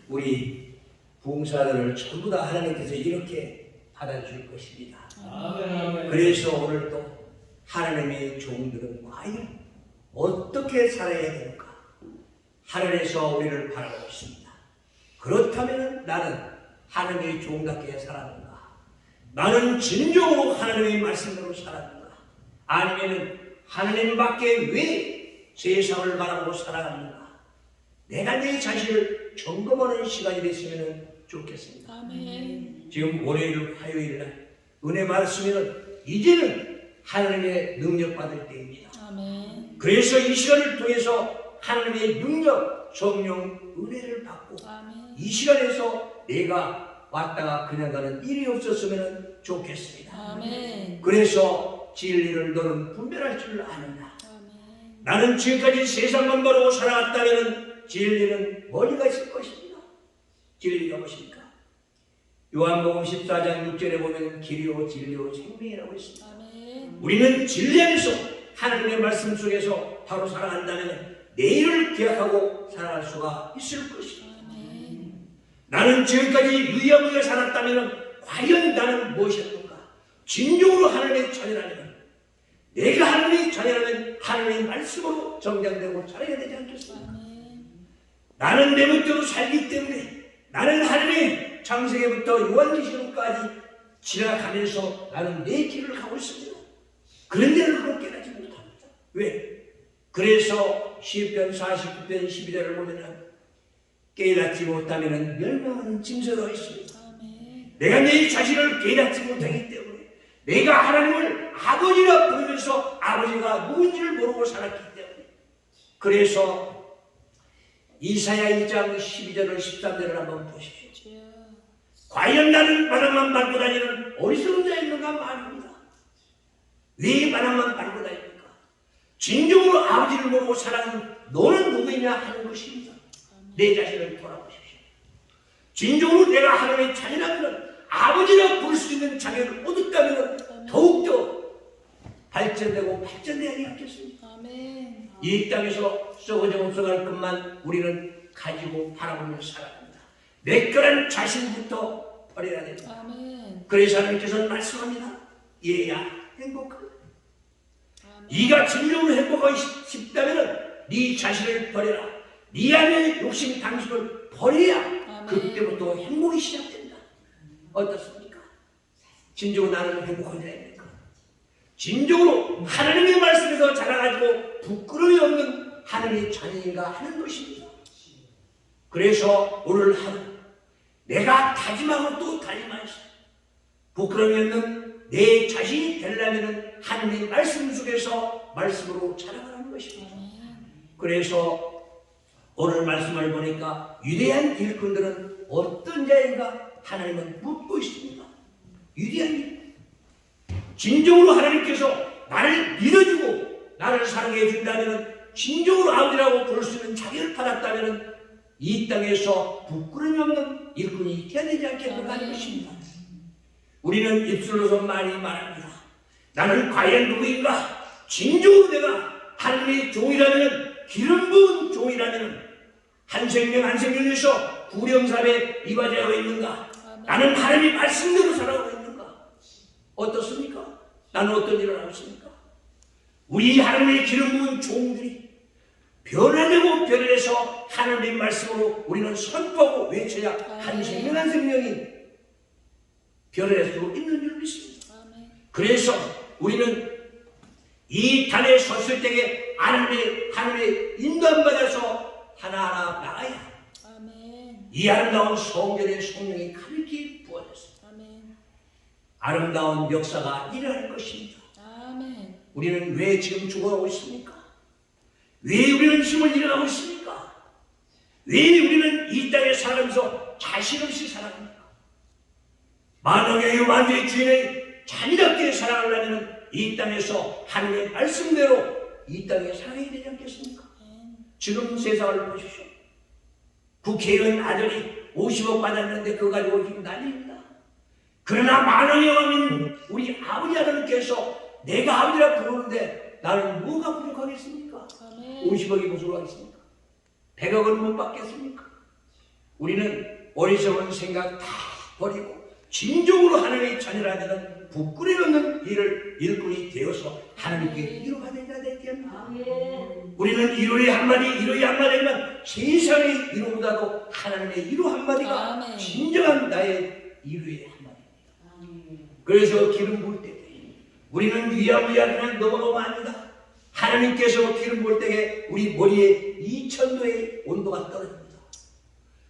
우리 봉사들을 전부 다 하나님께서 이렇게 받아줄 것입니다. 아멘. 그래서 오늘 또 하나님의 종들은 과연 어떻게 살아야 되는가? 하늘에서 우리를 바라보고 있습니다. 그렇다면 나는 하나님의 종답게 살았는가? 나는 진정으로 하나님의 말씀대로 살았는가? 아니면 하나님 밖에 왜 세상을 바라보고 살아갔는가? 내가 내 자신을 점검하는 시간이 됐으면 좋겠습니다. 아멘. 지금 월요일, 화요일 날 은혜 말씀에는 이제는 하나님의 능력 받을 때입니다. 아멘. 그래서 이 시간을 통해서 하나님의 능력, 성령, 은혜를 받고 아멘. 이 시간에서 내가 왔다가 그냥 가는 일이 없었으면 좋겠습니다. 아멘. 그래서 진리를 너는 분별할 줄 아느냐? 아멘. 나는 지금까지 세상만 바라고 살아왔다면 진리는 멀리가 있을 것입니다. 진리가 무엇입니까? 요한복음 14장 6절에 보면 길이요 진리요 생명이라고 있습니다. 아멘. 우리는 진리 안에서 하나님의 말씀 속에서 바로 살아간다면 내일을 기약하고 살아갈 수가 있을 것입니다. 아멘. 나는 지금까지 유야무야 살았다면 과연 나는 무엇이었는가? 진정으로 하나님의 자녀라면, 내가 하나님의 자녀라면 하나님의 말씀으로 정장되고 자라야 되지 않겠습니까? 아멘. 나는 내 멋대로 살기 때문에 나는 하나님의 창세기부터 요한계시록까지 지나가면서 나는 내 길을 가고 있습니다. 그런데 그걸 깨닫지 못합니다. 왜? 그래서 시편 49편 12절을 보면 깨닫지 못하면 멸망하는 징조가 있습니다. 아멘. 내가 내 자신을 깨닫지 못하기 때문에 내가 하나님을 아버지라 부르면서 아버지가 누군지를 모르고 살았기 때문에 그래서 이사야 1장 12절을 13절을 한번 보십시오. 주여. 과연 나는 바람만 밟고 다니는 어리석은 자였는가 말입니다. 왜 바람만 밟고 다닙니까? 진정으로 아버지를 모르고 살아가는 너는 누구이냐 하는 것입니다. 내 자신을 돌아보십시오. 진정으로 내가 하나님의 자녀라면 아버지라 부를 수 있는 자격을 얻었다면 더욱더 발전되고 발전되지 않겠습니까? 아멘. 이 땅에서 썩어져 없어갈 것만 우리는 가지고 바라보며 살아갑니다. 내 거란 자신부터 버려야 됩니다. 아멘. 그래서 하나님께서는 말씀합니다. 얘야 행복하다. 아멘. 네가 진정으로 행복하고 싶다면 네 자신을 버려라. 네 안에 욕심 당식을 버려야 아멘. 그때부터 행복이 시작된다. 어떻습니까? 진정으로 나는 행복한 자입니까? 진정으로 하나님의 말씀에서 자라가지고 부끄러움이 없는 하나님의 자녀인가 하는 것입니다. 그래서 오늘 하루 내가 다짐하고 또 다짐하시 부끄러움이 없는 내 자신이 되려면 하나님의 말씀 속에서 말씀으로 자라가는 것입니다. 그래서 오늘 말씀을 보니까 위대한 일꾼들은 어떤 자인가 하나님은 묻고 있습니다. 위대한 일. 진정으로 하나님께서 나를 믿어주고 나를 사랑해 준다면 진정으로 아버지라고 부를 수 있는 자격을 받았다면 이 땅에서 부끄러움이 없는 일꾼이 되어야 되지 않겠는가 하는 것입니다. 우리는 입술로서 많이 말합니다. 나는 과연 누구인가? 진정으로 내가 하나님의 종이라면 기름 부은 종이라면 한 생명 한 생명에서 구령삽에 이바지하고 있는가? 나는 하나님의 말씀대로 살아가고 있는가? 어떻습니까? 나는 어떤 일을 하고 있습니까? 우리 하나님의 기름 부은 종들이 변화되고 변해서 하나님의 말씀으로 우리는 선포하고 외쳐야 한 생명 한 생명이 변할 수 있는 줄 믿습니다. 그래서 우리는 이 단에 섰을 때에 하나님의 인도함 받아서 하나하나 나가야 이 아름다운 성전의 성령이 가득히 부어졌습니다. 아름다운 역사가 일어날 것입니다. 우리는 왜 지금 죽어가고 있습니까? 왜 우리는 힘을 잃어가고 있습니까? 왜 우리는 이 땅에 살아가면서 자신 없이 살아갑니까? 만왕의 만주의 주인의 자녀답게 살아가려면 이 땅에서 하나님의 말씀대로 이 땅에 살아야 되지 않겠습니까? 지금 세상을 보십시오. 국회의원 아들이 50억 받았는데 그거 가지고 지금 난리입니다. 그러나 만왕의 왕인 우리 아버지 하나님께서 내가 아버지라 부르는데 나는 뭐가 부족하겠습니까? 50억이 무슨 하겠습니까? 100억은 못 받겠습니까? 우리는 어리석은 생각 다 버리고 진정으로 하나님의 자녀라 되는 부끄러움 없는 일꾼이 되어서 하나님께 이루받는 자 되겠나. 우리는 이루의 한마디지만 세상의 이루보다도 하나님의 이루 한마디가 아멘. 진정한 나의 이루의 한마디입니다. 그래서 기름 부을 때 우리는 위야무야 그냥 넘어가면 아니다. 하나님께서 기름 부을 때에 우리 머리에 2000도의 온도가 떨어집니다.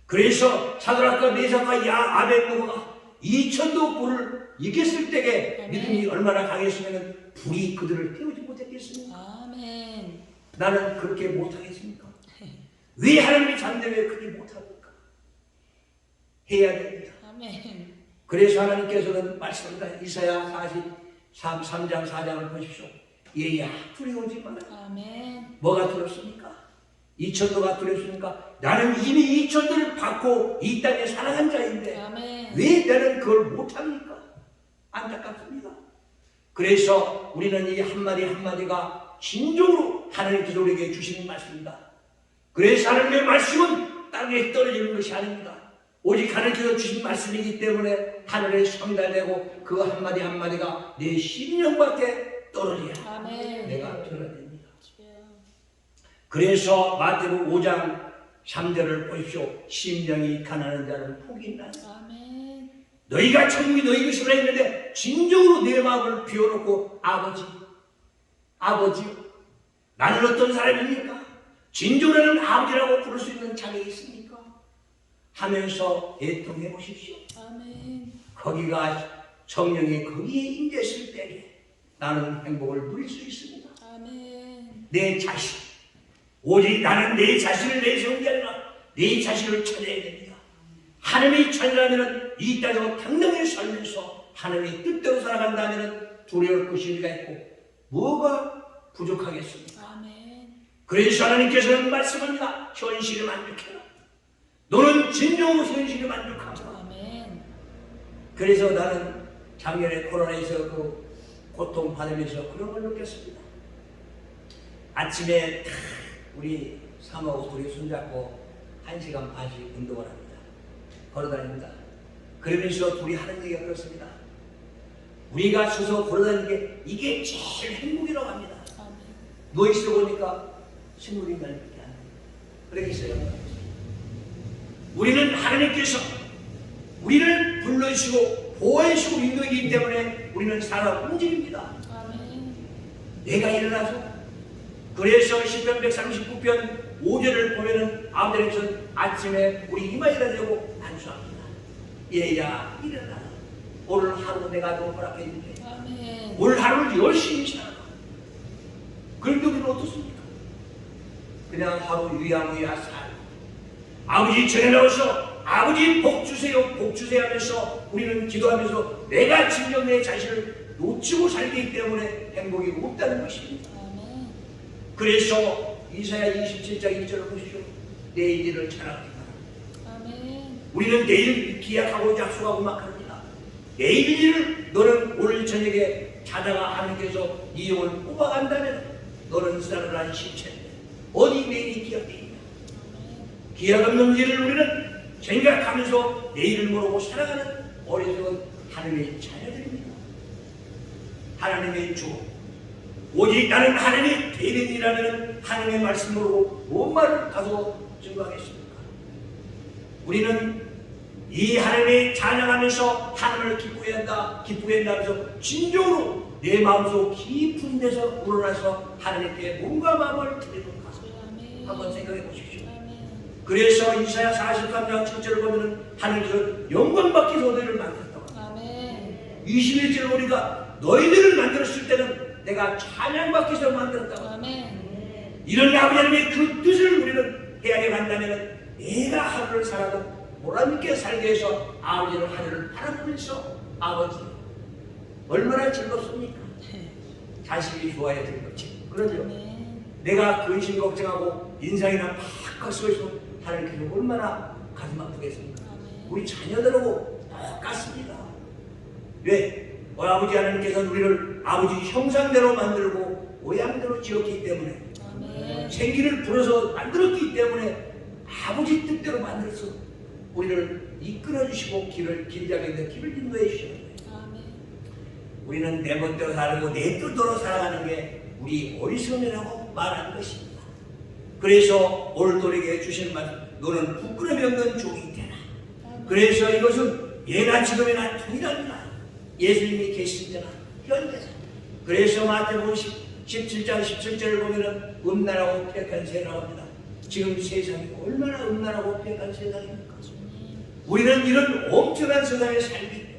그래서 사드락과 메삭과 아벳노고가 2000도 불을 이겼을 때에 믿음이 얼마나 강했으면 불이 그들을 태우지 못했겠습니까? 아멘. 나는 그렇게 못하겠습니까? 왜 하나님이 잠대 왜 그렇게 못합니까? 해야 됩니다. 아멘. 그래서 하나님께서는 말씀합니다. 이사야 43장 4장을 보십시오. 얘야 두려워하지 마라. 아멘. 뭐가 두렵습니까? 2000도가 두렵습니까? 나는 이미 2000도를 받고 이 땅에 살아간 자인데 아멘. 왜 나는 그걸 못합니까? 안타깝습니다. 그래서 우리는 이 한마디 한마디가 진정으로 하나님께서 우리에게 주시는 말씀입니다. 그래서 하나님의 말씀은 땅에 떨어지는 것이 아닙니다. 오직 하나님께서 주신 말씀이기 때문에 하늘에 성달되고 그 한마디 한마디가 내 심령밖에 떨어져야 아멘. 내가 들어야 됩니다. 주여. 그래서 마태복음 5장 3절을 보십시오. 심령이 가난한 자는 복이 있나니 아멘. 너희가 천국이 너희 것이라 했는데 진정으로 내 마음을 비워놓고 아버지요 나는 어떤 사람입니까? 진정으로는 아버지라고 부를 수 있는 자격이 있습니까? 하면서 애통해 보십시오. 아멘. 거기가 성령이 거기에 임재했을 때에 나는 행복을 누릴 수 있습니다. 아멘. 내 자신 오직 나는 내 자신을 내세운 게 아니라 내 자신을 찾아야 됩니다. 하나님의 자녀라면 이 땅에서 당당히 살면서 하나님의 뜻대로 살아간다면 두려울 것이 우리가 있고 뭐가 부족하겠습니까? 아멘. 그래서 하나님께서는 말씀합니다. 현실에 만족해라. 너는 진정으로 현실에 만족하라. 아멘. 그래서 나는 작년에 코로나에서 그 고통 받으면서 그런 걸 느꼈습니다. 아침에 우리 사모하고 둘이 손잡고 1시간 반씩 운동을 합니다. 걸어다닙니다. 그러면서 둘이 하는 얘기가 그렇습니다. 우리가 서서 걸어다니는 게 이게 제일 행복이라고 합니다. 아멘. 누워있어 보니까 식물이 날밖에 안 돼요. 그러겠어요. 우리는 하나님께서 우리를 불러주시고 보호해주시고 인도이기 때문에 우리는 살아 움직입니다. 아멘. 내가 일어나서 그래서 시편 139편 5절을 보면은 아버지는 아침에 우리 이마에다 대고 안수합니다. 얘야 일어나라. 오늘 하루 내가 너 허락해 줄게. 아멘. 오늘 하루를 열심히 살아가. 그런데 우리는 어떻습니까? 그냥 하루 유야무야 살고 아버지 전에 나와서 아버지 복 주세요 하면서 우리는 기도하면서 내가 진정 내 자신을 놓치고 살기 때문에 행복이 없다는 것입니다. 아멘. 그래서 이사야 27장 1절을 보시죠. 내일 일을 자랑하지 마라. 아멘. 우리는 내일 기약하고 약속하고 막 합니다. 내일 일을 너는 오늘 저녁에 자다가 하나님께서 이 영을 뽑아간다면 너는 쓰라는 시체인데 어디 내일이 기약되어 있냐. 기약 없는 일을 우리는 생각하면서 내일을 모르고 살아가는 어리석은 하나님의 자녀들입니다. 하나님의 주 오직 나는 하나님의 대변인이라면 하나님의 말씀 모르고 뭔 말을 가지고 증거하겠습니까? 우리는 이 하나님의 찬양하면서 하나님을 기쁘게 한다 하면서 진정으로 내 마음속 깊은 데서 우러나서 하나님께 몸과 마음을 드리는가 한번 생각해 보십시오. 그래서 이사야 43장 7절을 보면 하나님께서 영광받기 위해서 너희를 만들었다고. 아멘. 21절을 보니까 너희들을 만들었을 때는 내가 찬양받기 위해서 만들었다고. 아멘. 이런 아버지 하나님의 그 뜻을 우리는 헤아려 간다면 내가 하루를 살아도 보람있게 살게 해서 아버지는 하늘을 바라보면서 아버지 얼마나 즐겁습니까? 자식이 좋아야 즐겁지. 그러죠? 아멘. 내가 근심 걱정하고 인상이나 팍 쓰여서 하나님께서 얼마나 가슴 아프겠습니까? 아멘. 우리 자녀들하고 똑같습니다. 왜? 아버지 하나님께서는 우리를 아버지 형상대로 만들고 모양대로 지었기 때문에 아멘. 생기를 불어서 만들었기 때문에 아버지 뜻대로 만들어서 우리를 이끌어 주시고 길게 하는 길을 인도해 주시는 거예요. 아멘. 우리는 내 멋대로 살고 내 뜻대로 살아가는 게 우리 어리석음이라고 말하는 것입니다. 그래서 오늘 우리에게 주시는 말씀, 너는 부끄러움이 없는 종이 되라. 그래서 이것은 예나 지금이나 동일합니다. 예수님이 계신 데나 현대사. 그래서 마태복음 17장 17절을 보면은 음란하고 폐역한 세라고 합니다. 지금 세상이 얼마나 음란하고 폐역한 세상입니까? 우리는 이런 엄청난 세상에 살기 때문에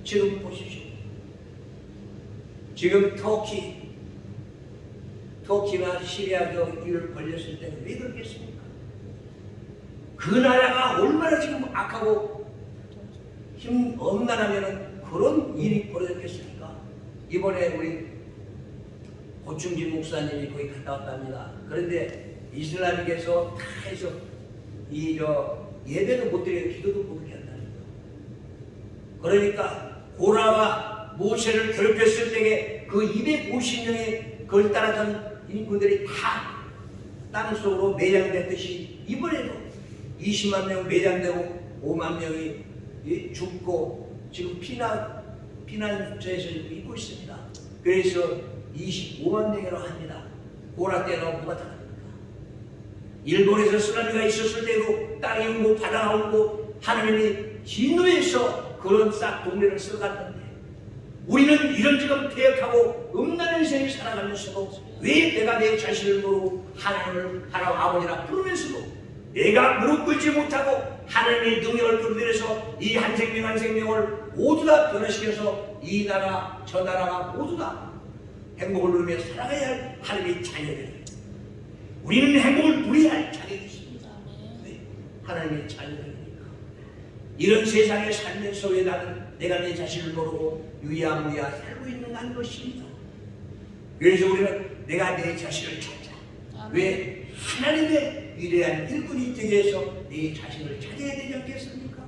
지금 보십시오. 지금 터키나 시리아가 일을 벌렸을 때는 왜 그렇겠습니까? 그 나라가 얼마나 지금 악하고 힘 엄난하면 그런 일이 벌어졌겠습니까? 이번에 우리 고충진 목사님이 거기 갔다 왔답니다. 그런데 이슬람에게서 다 해서 예배도 못 드리고 기도도 못 하게 한다는 거. 그러니까 고라가 모세를 괴롭혔을 때에 그 250명의 그걸 따랐던 인구들이 다 땅속으로 매장됐듯이 이번에도 20만 명 매장되고 5만 명이 죽고 지금 피난처에서 있고 있습니다. 그래서 25만 명이라고 합니다. 고라 때는 뭐가 다릅니까? 일본에서 쓰나미가 있었을 때도 땅이 울고 바다가 울고 하나님이 진노해서 그런 싹 동네를 쓸어갔는데 우리는 이런 지금 폐역하고 음란한 인생을 살아가면서도 왜 내가 내 자신을 모르고 하나님을 하나님 아버지라 부르면서도 내가 무릎 꿇지 못하고 하나님의 능력을 끌어들여서 이 한 생명 한 생명을 모두 다 변화시켜서 이 나라 저 나라가 모두 다 행복을 누리며 살아가야 할 하나님의 자녀들. 우리는 행복을 누려야 할 자격이 있습니다. 왜? 하나님의 자녀들이니까. 이런 세상에 살면서 왜 나는 내가 내 자신을 모르고 유야무야 살고 있는 한 것입니다. 그래서 우리는 내가 내 자신을 찾자. 왜? 하나님의 위대한 일꾼이 되기 위해서 내 자신을 찾아야 되지 않겠습니까?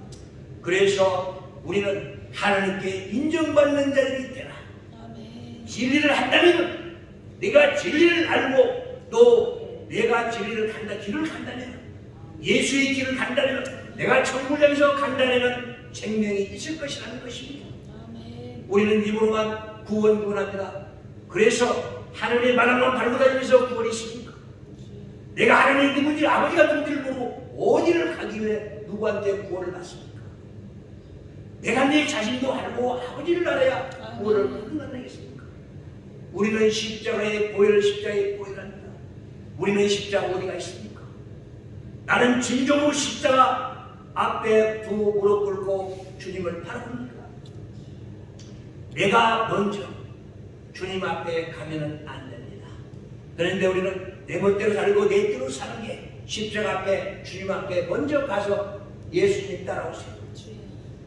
그래서 우리는 하나님께 인정받는 자들이 되라. 진리를 한다면 내가 진리를 알고 또 내가 진리를 간다 길을 간다면 예수의 길을 간다면 내가 천국을 향해서 간다면 생명이 있을 것이라는 것입니다. 우리는 입으로만 구원합니다. 그래서 하나님의 말함만 밟고 다니면서 구원이 있습니까? 내가 하나님이 누군지 아버지가 누군지를 모르고 어디를 가길래 누구한테 구원을 받습니까? 내가 내 자신도 알고 아버지를 알아야 구원을 받는 것 아니겠습니까? 우리는 십자가의 보혈합니다. 우리는 십자가 어디가 있습니까? 나는 진정으로 십자가 앞에 두 무릎 꿇고 주님을 바라봅니다. 내가 먼저 주님 앞에 가면은 안 됩니다. 그런데 우리는 내 멋대로 살고 내 뜻으로 사는 게 십자가 앞에 주님 앞에 먼저 가서 예수님 따라오세요.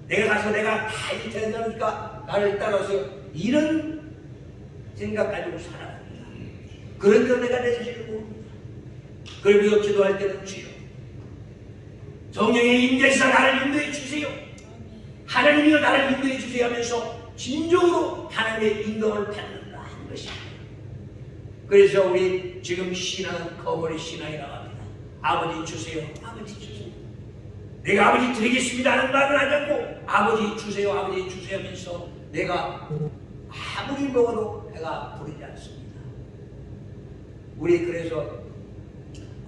내가 가서 내가 다 이렇게 된다니까 나를 따라오세요. 이런 생각 가지고 살아갑니다. 그런데 내가 내 자신을 모릅니다. 그러면서 기도할 때는 주여 성령의 임재에서 나를 인도해 주세요. 하나님이여 나를 인도해 주세요 하면서 진정으로 하나님의 인도를 받는다 하는 것입니다. 그래서 우리 지금 신앙은 거머리 신앙이라고 합니다. 아버지 주세요. 아버지 주세요. 내가 아버지 드리겠습니다 하는 말을 하지 않고 아버지 주세요. 아버지 주세요 하면서 내가 아무리 먹어도 배가 부르지 않습니다. 우리 그래서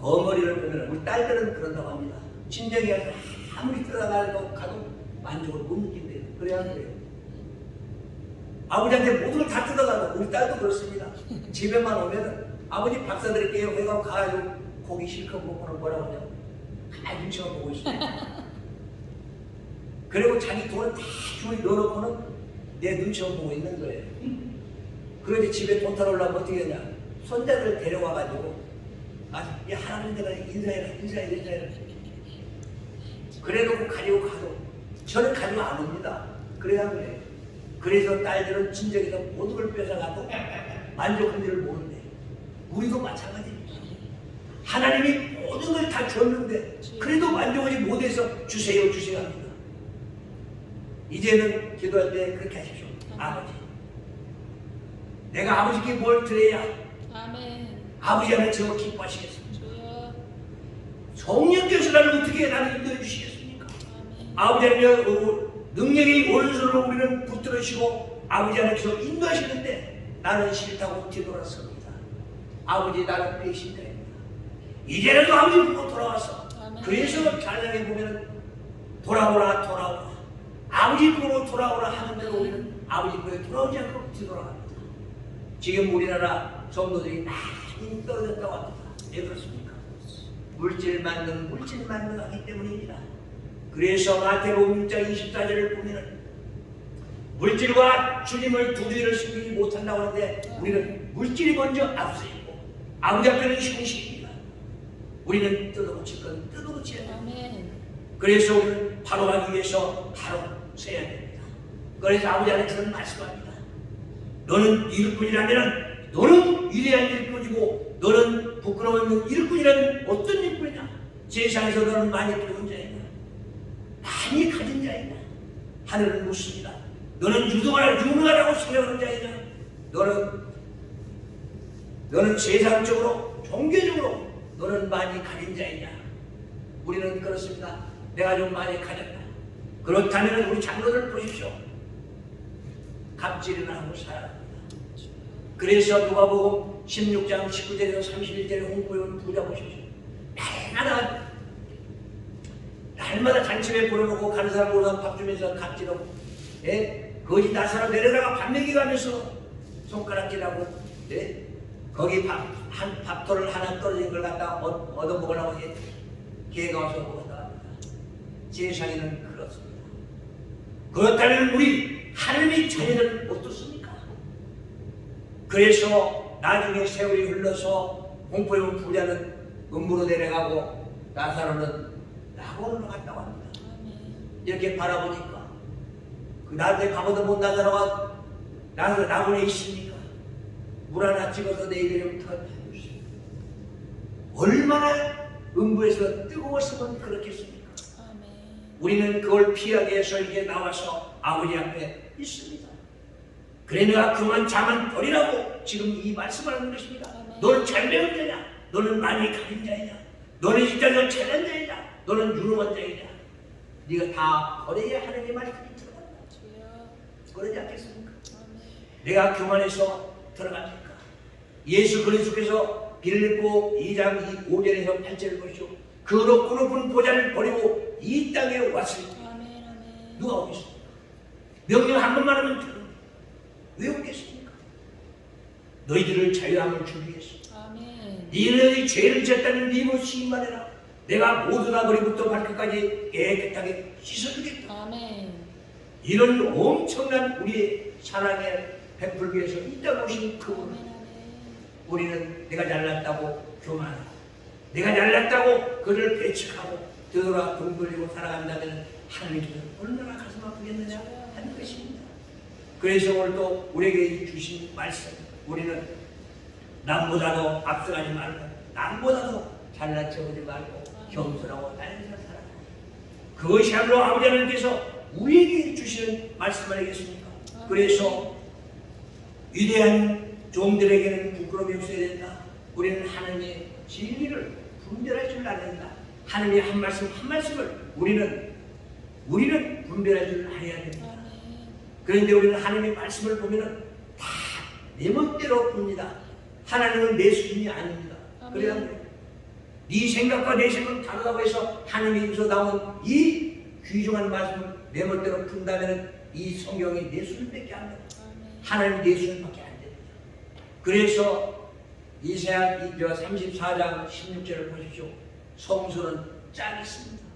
거머리를 보면 우리 딸들은 그런다고 합니다. 친정에 가서 아무리 들어가도 가도 만족을 못 느낀대요. 그래야 그래요. 아버지한테 모든 걸 다 뜯어가고 우리 딸도 그렇습니다. 집에만 오면 아버지 밥사 드릴게요. 내가 가가지고 고기 실컷 먹고는 뭐라고 하냐고 가만히 눈치만 보고 있어요. 그리고 자기 돈을 다 주머니 넣어놓고는 내 눈치만 보고 있는 거예요. 그러지 집에 돈 타러 오려면 어떻게 하냐. 손자들 데려와가지고 이 할아버지 내가 인사해라 그래놓고 가지고 가도 저는 가지고 안 옵니다. 그래야 그래요. 그래서 딸들은 친정에서 모든 걸 뺏어가도 만족한 줄을 모르는데 우리도 마찬가지입니다. 하나님이 모든 걸 다 줬는데 그래도 만족하지 못해서 주세요 합니다. 이제는 기도할 때 그렇게 하십시오. 아버지 내가 아버지께 뭘 드려야 아버지 하면 저 기뻐하시겠습니다. 성령께서 나를 어떻게 나를 인도해 주시겠습니까? 아버지 하나님의 능력의 오른손으로 우리는 붙들으시고 아버지 하나님께서 인도하시는데 나는 싫다고 뒤돌아섭니다. 아버지 나는 배신자입니다. 이제라도 아버지 보고 돌아와서 그래서 찬양에 보면 돌아오라 아버지 보고 돌아오라 하는 대로 우리는 아버지 보고 돌아오지 않고 뒤돌아갑니다. 지금 우리나라 성도들이 많이 떨어졌다고 합니다. 왜 그렇습니까? 물질 만능하기 때문입니다. 그래서 마태복음 6장 24절을 보면 물질과 주님을 두 뒤를 숨기지 못한다고 하는데 우리는 물질이 먼저 앞서있고 아버지 앞에는 형식입니다. 우리는 뜯어고칠 건 뜯어고쳐야 됩니다. 그래서 우리는 바로 가기 위해서 바로 서야 됩니다. 그래서 아버지 안에 그런 말씀합니다. 너는 일꾼이라면 너는 위대한 일꾼이고 너는 부끄러운 일꾼이라면 어떤 일꾼이냐? 세상에서 너는 많이 배운 자이다. 많이 가진 자이다. 하늘은 묻습니다. 너는 유능하라고 생각하는 자이다. 너는 세상적으로 종교적으로 너는 많이 가진 자이냐? 우리는 그렇습니다. 내가 좀 많이 가졌다. 그렇다면 우리 장로들 보십시오. 갑질이나 하고 살아갑니다. 그래서 누가복음 16장 19절에서 31절에 홍보해온 부자 보십시오. 날마다 잔치에 불러놓고 가는 사람보다 밥 주면서 갑질하고 거기 나사로 내려다가 밥 먹이가면서 손가락질하고 거기 밥도를 하나 떨어진 걸 갖다 얻어먹으려고 개가 와서 먹었다 합니다. 세상에는 그렇습니다. 그렇다면 우리 하나님의 자녀는 어떻습니까? 그래서 나중에 세월이 흘러서 공포해온 부자는 음부로 내려가고 나사로는 낙원으로 갔다고 합니다. 이렇게 바라보니까 나한테 가보도 못 나사로가 낙원에 있습니까? 물 하나 찍어서 내 입에 더 해주세요. 얼마나 음부에서 뜨거웠으면 그렇겠습니까? 우리는 그걸 피하기 위해서 이게 나와서 아버지 앞에 있습니다. 그래 내가 그만 자만 버리라고 지금 이 말씀을 하는 것입니다. 너는 잘 배운 자냐? 너는 많이 가진 자냐? 너는 진짜 잘난 자냐? 너는 유능한 자냐? 네가 다 버려야 하나님의 말씀이 들어간다. 그러지 않겠습니까? 내가 교만해서 들어갑니까? 예수 그리스도께서 빌립보 2장 5절에서 8절을 보시오. 그 높은 보좌를 버리고 이 땅에 왔으니까 누가 오겠습니까? 명령 한 번만 하면 되는 왜 오겠습니까? 너희들을 자유함을 주기 위해서 너희들이 죄를 지었다면 네 입으로 시인말해라. 내가 모두 다 머리부터 발끝까지 깨끗하게 씻어주겠다. 이런 엄청난 우리의 사랑에 베풀기 위해서 이 땅에 오신 그분. 우리는 내가 잘났다고 교만하고 내가 잘났다고 그를 배척하고 되돌아 돈 벌리고 살아간다면 하나님께서 얼마나 가슴 아프겠느냐 하는 것입니다. 그래서 오늘도 우리에게 주신 말씀, 우리는 남보다도 앞서가지 말고 남보다도 잘난 척하지 말고 겸손하고 다른 사 살아라. 그것이야말로 아버지 하나님께서 우리에게 주시는 말씀 아니겠습니까? 그래서 위대한 종들에게는 부끄러움이 없어야 된다. 우리는 하나님의 진리를 분별할 줄 알아야 된다. 하나님의 한 말씀 한 말씀을 우리는 분별할 줄 알아야 된다. 그런데 우리는 하나님의 말씀을 보면은 다 내 멋대로 봅니다. 하나님은 내 수준이 아닙니다. 그래야 네 생각과 내 생각은 다르다고 해서 하나님께서 나온 이 귀중한 말씀을 내 멋대로 푼다면 이 성경이 내 수준밖에 안 됩니다. 하나님 내 수준밖에 안 됩니다. 그래서 이사야 34장 16절을 보십시오. 성소는 짝이 있습니다.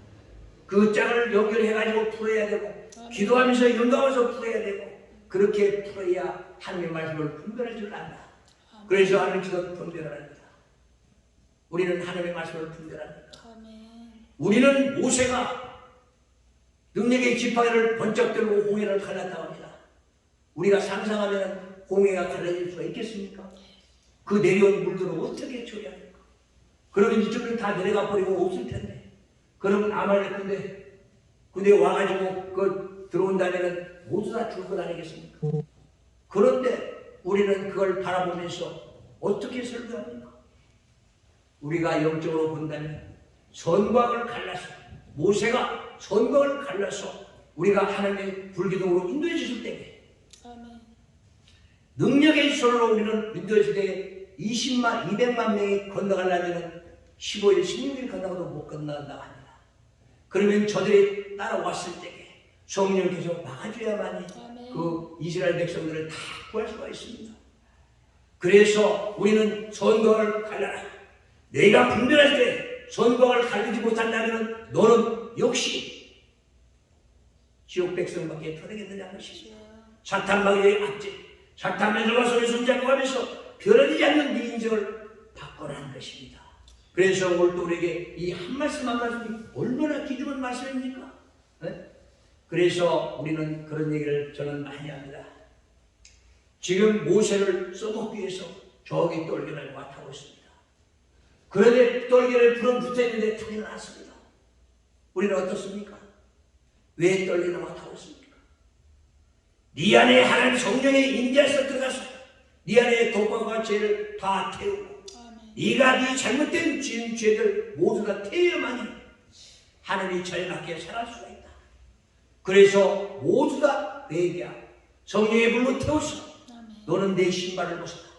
그 짝을 연결해가지고 풀어야 되고 기도하면서 영감해서 풀어야 되고 그렇게 풀어야 하나님의 말씀을 분별할 줄 안다. 그래서 하나님께서 분별합니다. 우리는 하나님의 말씀을 분별합니다. 우리는 모세가 능력의 지팡이를 번쩍 들고 홍해를 갈랐다고 합니다. 우리가 상상하면 홍해가 갈라질 수가 있겠습니까? 그 내려온 물들은 어떻게 처리합니까? 그러면 이쪽은 다 내려가 버리고 없을 텐데. 그러면 아말렉 근데 와가지고 그 들어온다면 모두 다 죽을 것 아니겠습니까? 그런데 우리는 그걸 바라보면서 어떻게 설교합니까? 우리가 영적으로 본다면 선과 악을 갈라서 모세가 선거를 갈라서 우리가 하나님의 불기둥으로 인도해 주실 때에 아멘. 능력의 손으로 우리는 인도해 줄 때에 20만, 200만 명이 건너가려면 15일, 16일 건너가도 못 건너간다고 합니다. 그러면 저들이 따라왔을 때에 성령께서 막아줘야만이 아멘. 그 이스라엘 백성들을 다 구할 수가 있습니다. 그래서 우리는 선거를 갈라라. 내가 분별할 때 선거를 갈리지 못한다면 너는 역시 지옥 백성밖에 더 되겠느냐는 것입니다. 사탄 마귀의 압제, 사탄 맨들과 소리 손잡고 가면서 변하지 않는 네 인생을 바꿔라는 것입니다. 그래서 오늘 또 우리에게 이 한 말씀 한 말씀이 얼마나 귀중한 말씀입니까? 네? 그래서 우리는 그런 얘기를 저는 많이 합니다. 지금 모세를 써먹기 위해서 저기 똘개를 맡아고 있습니다. 그런데 똘개를 불은 붙어있는데 불이 났습니다. 우리는 어떻습니까? 왜 똘개를 맡아고 있습니까? 네 안에 하나님 성령의 임재에서 들어가서 네 안에 독과과 죄를 다 태우고 네가 네 잘못된 지은 죄들 모두 다 태워야만이 하늘이 절박하게 살할 수가 있다. 그래서 모두 다 내게 성령의 불로 태워서 너는 내 신발을 벗어라.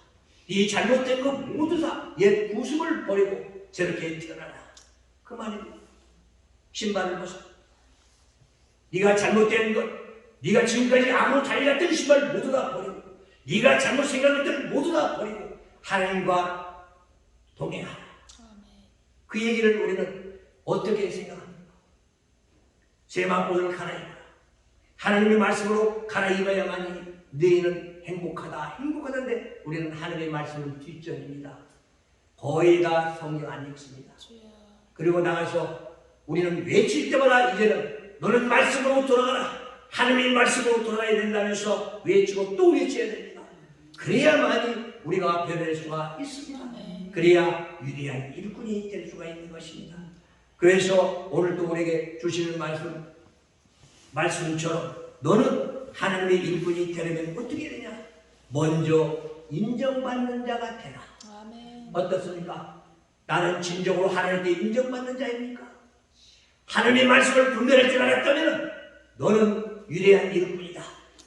네 잘못된 것 모두 다 옛 구습을 버리고 저렇게 태어나라. 그 말입니다. 신발을 벗어라. 네가 잘못된 것, 네가 지금까지 아무 달렸던 신발 모두 다 버리고 네가 잘못 생각했던 모두 다 버리고 하나님과 동행하라. 그 얘기를 우리는 어떻게 생각합니까? 세마포를 갈아입어라. 하나님의 말씀으로 갈아입어야만이 너희는 행복하다. 행복하다는데 우리는 하나님의 말씀을 뒷전입니다. 거의 다 성경 안 읽습니다. 그리고 나가서 우리는 외칠 때마다 이제는 너는 말씀으로 돌아가라. 하나님의 말씀으로 돌아가야 된다면서 외치고 또 외쳐야 됩니다. 그래야만이 우리가 변할 수가 있습니다. 그래야 위대한 일꾼이 될 수가 있는 것입니다. 그래서 오늘 또 우리에게 주시는 말씀처럼 너는 하나님의 일꾼이 되려면 어떻게 되냐? 먼저 인정받는 자가 되라. 아멘. 어떻습니까? 나는 진정으로 하나님께 인정받는 자입니까? 하나님의 말씀을 분별할 줄 알았다면 너는 위대한 일꾼이다.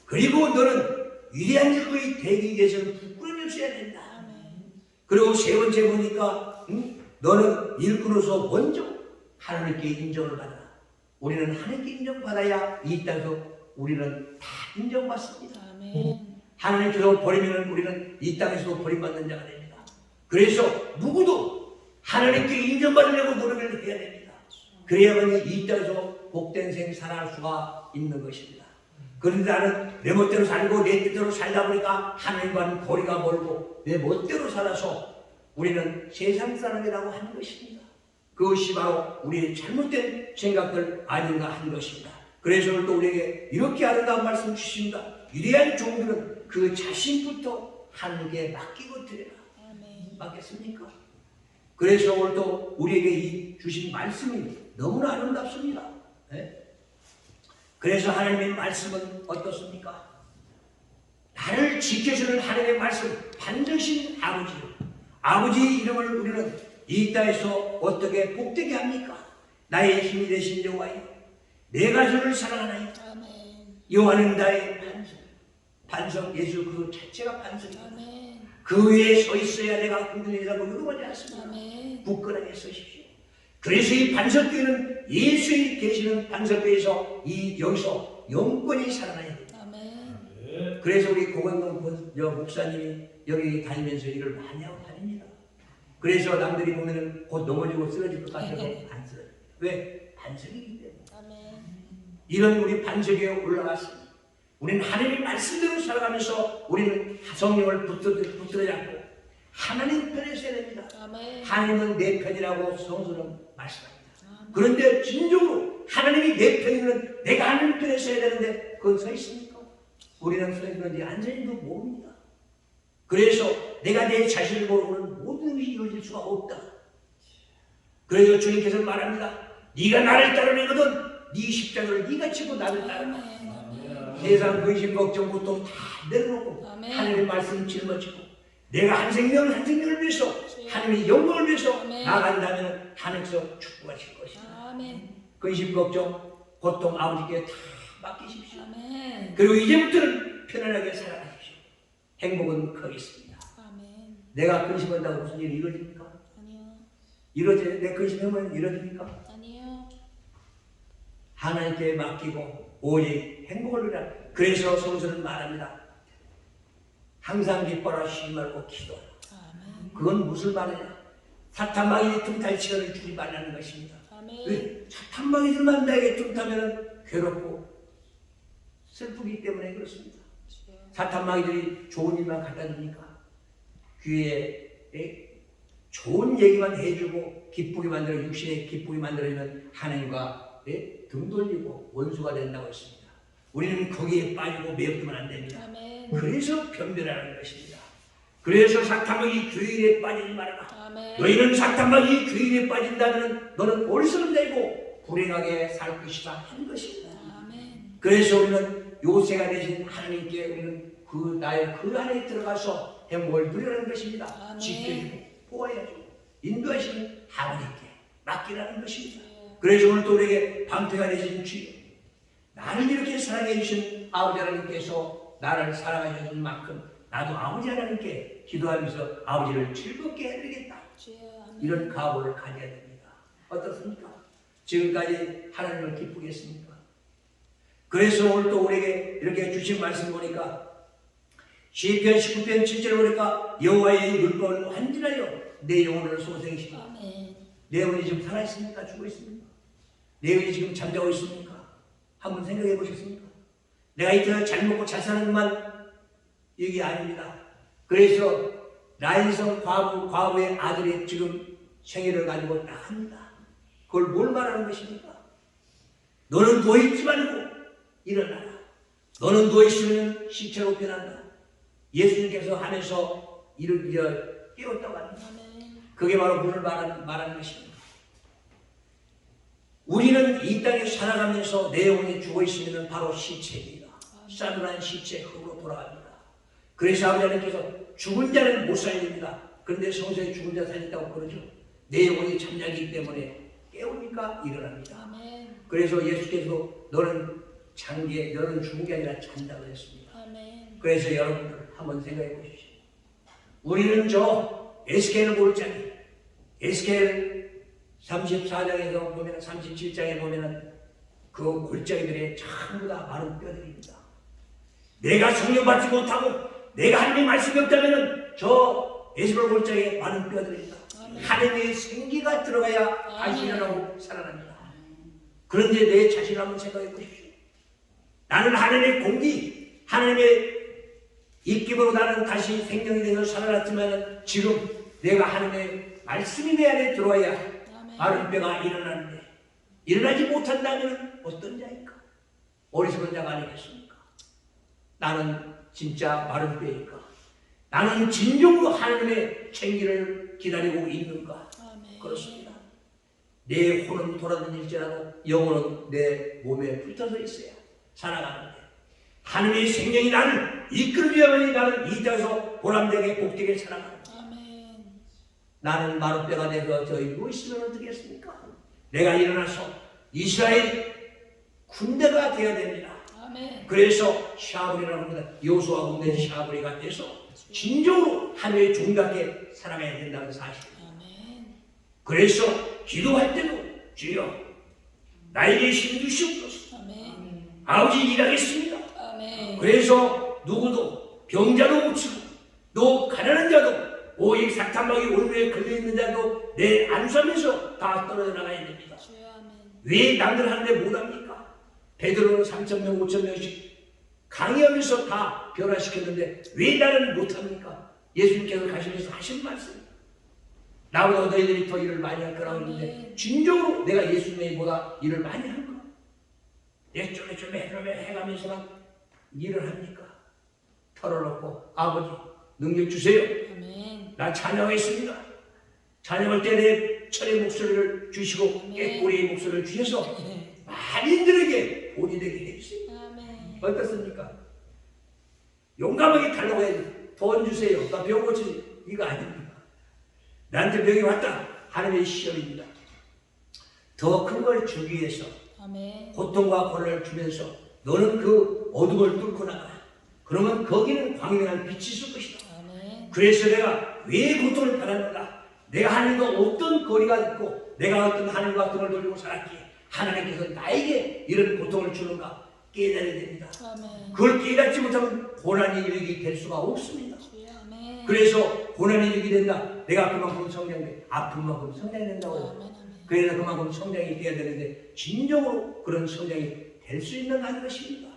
그리고 너는 위대한 일꾼이 되기 위해서는 부끄러움이 없어야 된다. 그리고 세 번째 보니까 너는 일꾼으로서 먼저 하나님께 인정을 받아라. 우리는 하나님께 인정받아야 이 땅에서 우리는 다 인정받습니다. 아멘. 하나님께서 버리면 우리는 이 땅에서도 버림받는 자가 됩니다. 그래서 누구도 하나님께 인정받으려고 노력을 해야 됩니다. 그래야만 이 땅에서 복된 생 살아갈 수가 있는 것입니다. 그런데 나는 내 멋대로 살고 내 뜻대로 살다 보니까 하나님과는 거리가 멀고 내 멋대로 살아서 우리는 세상 사람이라고 하는 것입니다. 그것이 바로 우리의 잘못된 생각들 아닌가 하는 것입니다. 그래서 오늘 또 우리에게 이렇게 아름다운 말씀 주십니다. 위대한 종들은 그 자신부터 하나님께 맡기고 드려라. 맞겠습니까? 그래서 오늘 또 우리에게 이 주신 말씀이 너무나 아름답습니다. 네? 그래서 하나님의 말씀은 어떻습니까? 나를 지켜주는 하나님의 말씀, 반드시 아버지 이름을 우리는 이 땅에서 어떻게 복되게 합니까? 나의 힘이 되신 여호와여, 내 가족을 사랑하나이다. 여호와는 나의 반석, 예수 그 자체가 반석이다. 그 위에 서 있어야 내가 흔들리라고 누구지 않습니다. 굳건하게 서십시오. 그래서 이 반석교회는 예수의 계시는 반석교회에서 여기서 영권이 살아나야 됩니다. 그래서 우리 고건동 목사님이 여기 다니면서 일을 많이 하고 다닙니다. 그래서 남들이 보면은 곧 넘어지고 쓰러질 것 같아서 안 쓰러져요. 왜? 반석이기 때문에. 이런 우리 반석에 올라갔습니다. 우리는 하나님의 말씀대로 살아가면서 우리는 성령을 붙들어 잡고 하나님 편에 서야 됩니다. 하나님은 내 편이라고 성서는 말씀합니다. 그런데 진정으로 하나님이 내 편이면 내가 하나님 편에 서야 되는데 그건 서 있습니까? 우리는 서 있는지 안 서 있는지도 모릅니다. 그래서 내가 내 자신을 모르고는 모든 것이 이루어질 수가 없다. 그래서 주님께서 말합니다. 네가 나를 따르려거든 네 십자가를 네가 치고 나를 따르라. 세상 근심 걱정 고통 다 내려놓고 하나님의 말씀 짊어지고 내가 한 생명을 위해서 하나님의 영광을 위해서 나간다면 하늘에서 축복하실 것이다. 근심, 걱정, 고통 아버지께 다 맡기십시오. 아멘. 그리고 이제부터는 편안하게 살아가십시오. 행복은 거기 있습니다. 아멘. 내가 근심한다고 무슨 일이 이루어집니까? 아니요. 이루어져요? 내 근심하면 이루어집니까? 아니요. 하나님께 맡기고 오직 행복을 누리라. 그래서 성서는 말합니다. 항상 기뻐라 쉬지 말고 기도하라. 아멘. 그건 무슨 말이냐? 사탄마귀 틈탈 시간을 주지 말라는 것입니다. 아멘. 왜? 사탄마귀들만 나에게 틈타면 괴롭고 슬프기 때문에 그렇습니다. 주여. 사탄마귀들이 좋은 일만 갖다 주니까 귀에 좋은 얘기만 해주고 기쁘게 만들어 육신에 기쁘게 만들어주면 하나님과 등 돌리고 원수가 된다고 했습니다. 우리는 거기에 빠지고 매혹되면 안 됩니다. 아멘. 그래서 변별하는 것입니다. 그래서 사탄마귀 교인에 빠지지 말아라. 아멘. 너희는 사탄마귀 교인에 빠진다면 너는 어리석은 자이고 불행하게 살 것이다 한 것입니다. 아멘. 그래서 우리는 요새가 되신 하나님께 우리는 나의 그 안에 들어가서 행복을 누리라는 것입니다. 아멘. 지켜주고 보아야죠. 인도하시는 하나님께 맡기라는 것입니다. 주여. 그래서 오늘 또 우리에게 방패가 되신 주여, 나를 이렇게 사랑해 주신 아버지 하나님께서 나를 사랑해 주신 만큼 나도 아버지 하나님께 기도하면서 아버지를 즐겁게 해드리겠다. 주여. 아멘. 이런 각오를 가져야 됩니다. 어떻습니까? 지금까지 하나님을 기쁘게 했습니까? 그래서 오늘 또 우리에게 이렇게 주신 말씀 보니까 시편 19편 7절 보니까 여호와의 율법을 완전하여 내 영혼을 소생시키라. 아멘. 내 영혼이 지금 살아있습니까? 죽어 있습니까? 내 영혼이 지금 잠자고 있습니까? 한번 생각해 보셨습니까? 내가 이때 잘 먹고 잘 사는 것만 이게 아닙니다. 그래서 라인성 과부의 아들이 지금 생일을 가지고 나갑니다. 그걸 뭘 말하는 것입니까? 너는 누워있지 말고 일어나라. 너는 누워있으면 시체로 변한다. 예수님께서 하면서 이를 깨웠다고 합니다. 아멘. 그게 바로 문을 말하는 것입니다. 우리는 이 땅에 살아가면서 내 영혼이 죽어있으면 바로 시체입니다. 싸늘한 시체 흙으로 돌아갑니다. 그래서 아버지 하나님께서 죽은 자는 못 살립니다. 그런데 성서에 죽은 자 살린다고 그러죠. 내 영혼이 잠자기 때문에 깨우니까 일어납니다. 아멘. 그래서 예수께서 너는 죽은 게 아니라 잔다고 했습니다. 아멘. 그래서 여러분들 한번 생각해 보십시오. 우리는 저 에스겔을 볼 자니 에스겔 34장에서 보면 37장에 보면 그 골짜기들의 전부 다 마른 뼈들입니다. 내가 성령 받지 못하고 내가 하나님의 말씀이 없다면 저 에스겔 골짜기에 마른 뼈들입니다. 하나님의 생기가 들어가야 다시 일어나고 살아납니다. 그런데 내 자신을 한번 생각해 보십시오. 나는 하나님의 공기, 하나님의 입김으로 나는 다시 생명이 되어 살아났지만 지금 내가 하나님의 말씀이 내 안에 들어와야 마른 뼈가 일어나는데 일어나지 못한다면 어떤 자일까? 어리석은 자가 아니겠습니까? 나는 진짜 마른 뼈일까? 나는 진정으로 하나님의 챙기를 기다리고 있는가? 아멘. 그렇습니다. 내 혼은 돌아다닐지라도 영혼은 내 몸에 붙어서 있어야 살아가는데 하나님의 생명이 나를 이끌어야만이 나는 이 땅에서 보람되게 복되게 살아가는 거야. 아멘. 나는 마른 뼈가 되어 저희 누워있으면 어떻게 했습니까? 내가 일어나서 이스라엘 군대가 되어야 됩니다. 아멘. 그래서 샤브리라고 합니다. 여호수아 군대 샤브리가 돼서 진정으로 하나님의 종답게 살아가야 된다는 사실. 아멘. 그래서 기도할 때도 주여 나에게 힘 주시옵소서. 아멘. 아버지 일하겠습니다. 아멘. 그래서 누구도 병자도 고치고 또 가난한 자도 오직 사탄마귀 올무에 걸려있는 자도 내 안수하면서 다 떨어져 나가야 됩니다. 주여. 아멘. 왜 남들 하는데 못합니까? 베드로는 3,000명 5,000명씩 강의하면서 다 변화시켰는데 왜 나는 못합니까? 예수님께서 가시면서 하신 말씀, 나보다 너희들이 더 일을 많이 할 거라고 했는데 진정으로 내가 예수님보다 일을 많이 할 거야. 내 쫄래쫄래 해가면서만 일을 합니까? 털어놓고 아버지 능력 주세요. 아멘. 나 찬양하겠습니다. 찬양할 때 내 철의 목소리를 주시고 깨꼬리의 목소리를 주셔서 많이들에게 본이 되게 해주세요. 아멘. 어떻습니까? 용감하게 달라고 해야지. 돈 주세요. 나 병 고치지. 이거 아닙니다. 나한테 병이 왔다. 하나님의 시험입니다. 더 큰 걸 주기 위해서 아멘. 고통과 고난을 주면서 너는 그 어둠을 뚫고 나가. 그러면 거기는 광명한 빛이 있을 것이다. 아멘. 그래서 내가 왜 고통을 받았는가? 내가 하나님과 어떤 거리가 있고 내가 어떤 하나님과 등을 돌리고 살았기에 하나님께서 나에게 이런 고통을 주는가 깨달아야 됩니다. 아멘. 그걸 깨닫지 못하면 고난의 일이 될 수가 없습니다. 주여. 아멘. 그래서 고난의 일이 된다. 내가 그만큼 성장돼. 아픈 만큼 성장이 된다고. 아멘. 아멘. 그래서 그만큼 성장이 돼야 되는데 진정으로 그런 성장이 될 수 있는 가 하는 것입니다.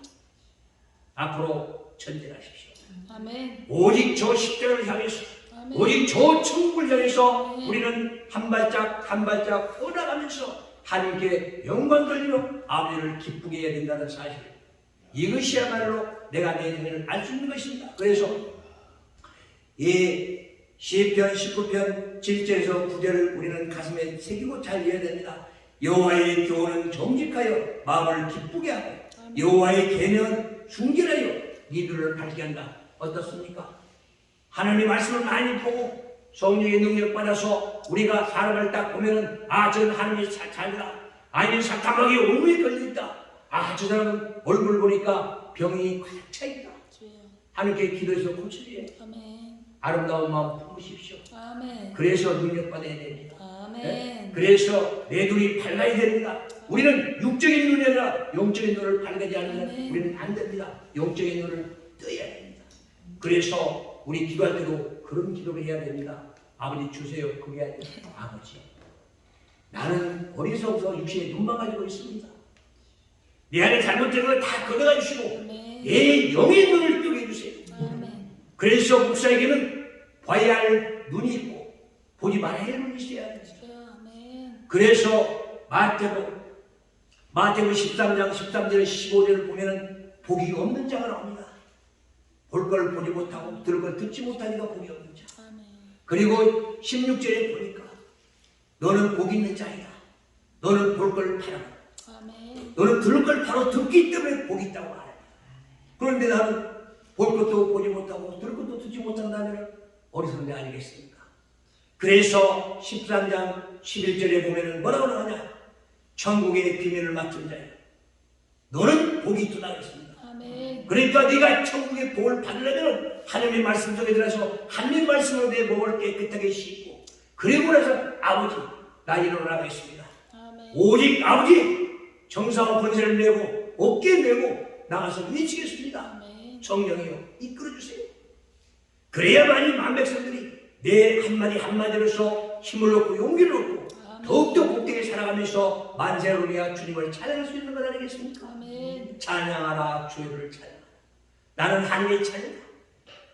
앞으로 전진하십시오. 아멘. 오직 저 십자가를 향해서 아멘. 오직 저 천국을 향해서 아멘. 우리는 한 발짝 한 발짝 떠나가면서 하나님께 영광 돌리며 아버지를 기쁘게 해야 된다는 사실, 이것이야말로 내가 내 인생을 알 수 있는 것입니다. 그래서 이 시편 19편 7절에서 9절을 우리는 가슴에 새기고 잘 이해해야 됩니다. 여호와의 교훈은 정직하여 마음을 기쁘게 하고 여호와의 계명은 순결하여 이들을 밝게 한다. 어떻습니까? 하나님의 말씀을 많이 보고 성령의 능력 받아서 우리가 사람을 딱 보면은 저는 하나님이 잘다. 아니면 사탐하게 올무에 걸려있다. 저 사람은 얼굴 보니까 병이 꽉 차있다. 주여. 하나님께 기도해서 고쳐줘야 돼. 아멘. 아름다운 마음 품으십시오. 아멘. 그래서 능력 받아야 됩니다. 아멘. 네? 그래서 내 눈이 밝아야 됩니다. 우리는 육적인 눈이 아니라 영적인 눈을 밝아지 않으면 아멘. 우리는 안 됩니다. 영적인 눈을 떠야 됩니다. 그래서 우리 기도할 때도 그런 기도를 해야 됩니다. 아버지 주세요. 그게 아니라 아버지, 나는 어리석어서 육신에 눈만 가지고 있습니다. 내 안에 잘못된 걸 다 걷어가 주시고 아멘. 내 영의 눈을 뜨게 해주세요. 아멘. 그래서 목사에게는 봐야 할 눈이 있고 보지 말아야 할 눈이 있어야 합니다. 주여. 아멘. 그래서 마태복음 13장 13절 15절을 보면은 복이 없는 자가 나옵니다. 볼 걸 보지 못하고 들을 걸 듣지 못하니까 복이 없는 자. 아멘. 그리고 16절에 보니까 너는 복 있는 자이다. 너는 볼 걸 바라고 아멘. 너는 들을 걸 바로 듣기 때문에 복이 있다고 말해요. 그런데 나는 볼 것도 보지 못하고 들을 것도 듣지 못한다면 어리석은 데 아니겠습니까? 그래서 13장 11절에 보면은 뭐라고 나오냐? 천국의 비밀을 맡은 자야. 너는 복이 있다 했습니다. 아멘. 그러니까 네가 천국의 복을 받으려면 하나님의 말씀 속에 들어서 하나님의 말씀으로 내 몸을 깨끗하게 씻고 그리고 나서 아버지 나 일어나겠습니다. 아멘. 오직 아버지 정사와 권세를 내고 어깨 내고 나가서 외치겠습니다. 아멘. 성령이여 이끌어주세요. 그래야만이 만백성들이 내 한마디 한마디로서 힘을 얻고 용기를 얻고 아멘. 더욱더 복되게 살아가면서 만세를 우리가 주님을 찬양할 수 있는 것 아니겠습니까? 아멘. 찬양하라 주의 이름을 찬양하라. 나는 하나님의 자녀다.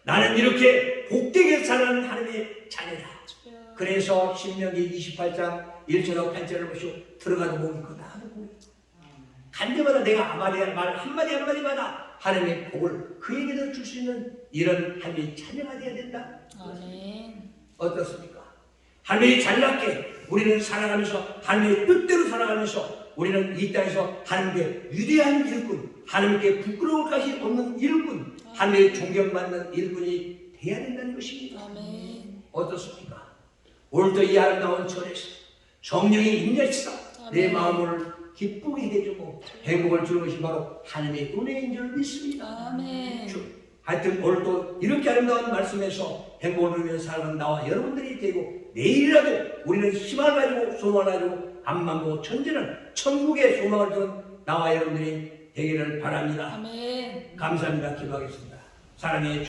나는 이렇게 복되게 사는 하나님의 자녀다. 주여. 그래서 신명기 28장 1절하고 8절을 보시고 들어가도 복이 있고 나가도 복이 있고 간 데마다 내가 말 한마디 한마디마다 하나님의 복을 그에게도 줄 수 있는 이런 하나님의 자녀가 되어야 된다. 아멘. 어떻습니까? 하나님이 잘났게 우리는 살아가면서 하나님의 뜻대로 살아가면서 우리는 이 땅에서 하나님께 위대한 일꾼, 하나님께 부끄러울 것이 없는 일꾼, 하나님의 존경받는 일꾼이 되어야 된다는 것입니다. 아멘. 어떻습니까? 오늘도 이 아름다운 절에서 성령이 임재하시사 내 마음을 기쁘게 해주고 행복을 주는 것이 바로 하나님의 은혜인 줄 믿습니다. 아멘. 하여튼 오늘도 이렇게 아름다운 말씀에서 행복을 누리는 사람은 나와 여러분들이 되고 내일이라도 우리는 희망을 가지고 소망을 가지고 앞만 보고 천지는 천국의 소망을 두는 나와 여러분들이 되기를 바랍니다. 아멘. 감사합니다. 기도하겠습니다. 사랑의